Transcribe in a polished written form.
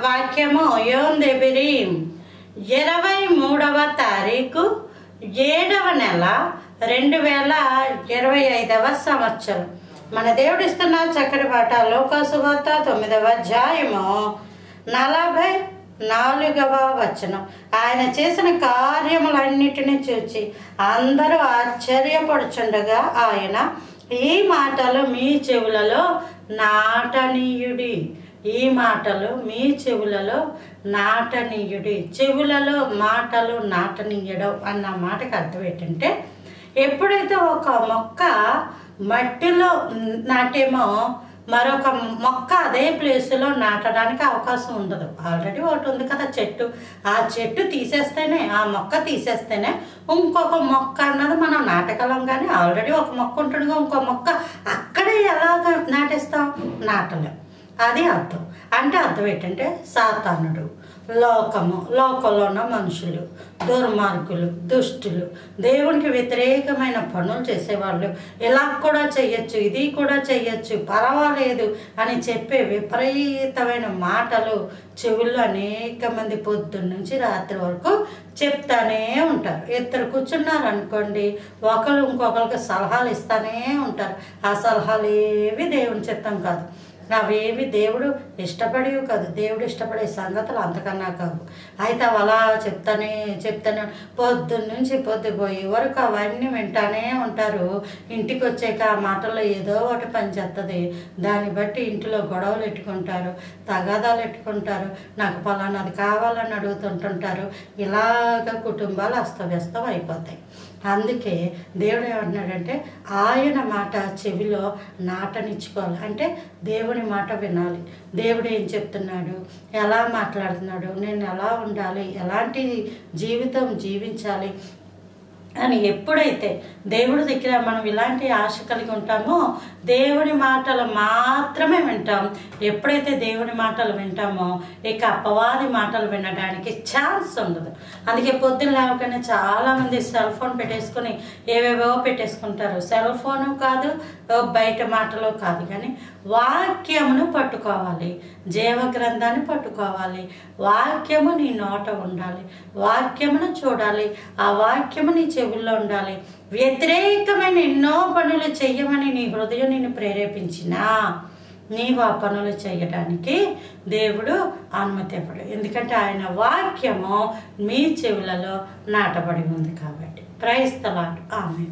వాక్యము యోందెబిరీం 23వ తారీఖు 7వ నెల 2025వ సంవత్సరం. మన దేవుడు ఇస్తున్న చక్కటి పాట లోకాసువార్త 9వ అధ్యాయము 44వ వచనం. ఆయన చేసిన కార్యములన్నిటిని చూచి అందరూ ఆశ్చర్యపడుచుండగా ఆయన ఈ మాటలు మీ చెవులలో నాటనీయుడి. ఈ మాటలు మీ చెవులలో నాటనీయుడి. చెవులలో మాటలు నాటనీయడం అన్న మాటకు అర్థం ఏంటంటే, ఎప్పుడైతే ఒక మొక్క మట్టిలో నాటేమో మరొక మొక్క అదే ప్లేస్లో నాటడానికి అవకాశం ఉండదు. ఆల్రెడీ ఒకటి ఉంది కదా చెట్టు, ఆ చెట్టు తీసేస్తేనే, ఆ మొక్క తీసేస్తేనే ఇంకొక మొక్క అన్నది మనం నాటగలం. కానీ ఆల్రెడీ ఒక మొక్క ఉంటుండగా ఇంకో మొక్క అక్కడే ఎలాగ నాటేస్తాం? నాటలేం. అది అర్థం. అంటే అర్థం ఏంటంటే సాతానుడు, లోకము, లోకంలో ఉన్న మనుషులు, దుర్మార్గులు, దుష్టులు, దేవునికి వ్యతిరేకమైన పనులు చేసేవాళ్ళు ఇలా కూడా చెయ్యొచ్చు, ఇది కూడా చెయ్యొచ్చు, పర్వాలేదు అని చెప్పే విపరీతమైన మాటలు చెవుల్లో అనేక మంది పొద్దున్న నుంచి రాత్రి వరకు చెప్తానే ఉంటారు. ఇద్దరు కూర్చున్నారు అనుకోండి, ఒకరు ఇంకొకరికి సలహాలు ఇస్తానే ఉంటారు. ఆ సలహాలు ఏవి దేవుని చిత్తం కాదు, అవేవి దేవుడు ఇష్టపడేవి కాదు. దేవుడు ఇష్టపడే సంగతులు అంతకన్నా కాదు. అయితే అవి అలా చెప్తానే పొద్దున్న నుంచి పొద్దుపోయే వరకు అవన్నీ వింటానే ఉంటారు. ఇంటికి వచ్చాక ఆ మాటల్లో ఏదో ఒకటి పని చేస్తుంది. దాన్ని బట్టి ఇంటిలో గొడవలు పెట్టుకుంటారు, తగాదాలు పెట్టుకుంటారు, నాకు పలానాది కావాలని అడుగుతుంటుంటారు. ఇలాగ కుటుంబాలు అస్తవ్యస్తం అయిపోతాయి. అందుకే దేవుడు ఏమంటున్నాడంటే ఆయన మాట చెవిలో నాటనిచ్చుకోవాలి. అంటే దేవుని మాట వినాలి. దేవుడు ఏం చెప్తున్నాడు, ఎలా మాట్లాడుతున్నాడు, నేను ఎలా ఉండాలి, ఎలాంటి జీవితం జీవించాలి అని ఎప్పుడైతే దేవుడి దగ్గర మనం ఇలాంటి ఆశ కలిగి ఉంటామో దేవుని మాటలు మాత్రమే వింటాం. ఎప్పుడైతే దేవుని మాటలు వింటామో ఇక అపవాది మాటలు వినడానికి ఛాన్స్ ఉండదు. అందుకే పొద్దున్న లేవగానే చాలామంది సెల్ ఫోన్ పెట్టేసుకొని ఏవేవో పెట్టేసుకుంటారు. సెల్ ఫోను కాదు, బయట మాటలు కాదు, కానీ వాక్యమును పట్టుకోవాలి, జీవ గ్రంథాన్ని పట్టుకోవాలి. వాక్యము నీ నోట ఉండాలి, వాక్యమును చూడాలి, ఆ వాక్యము నీ చెవుల్లో ఉండాలి. వ్యతిరేకమైన ఎన్నో పనులు చెయ్యమని నీ హృదయం నిన్ను ప్రేరేపించినా నీవు ఆ పనులు చేయడానికి దేవుడు అనుమతి ఇవ్వడు. ఎందుకంటే ఆయన వాక్యము మీ చెవులలో నాటబడి ఉంది కాబట్టి. Praise the Lord. ఆమేన్.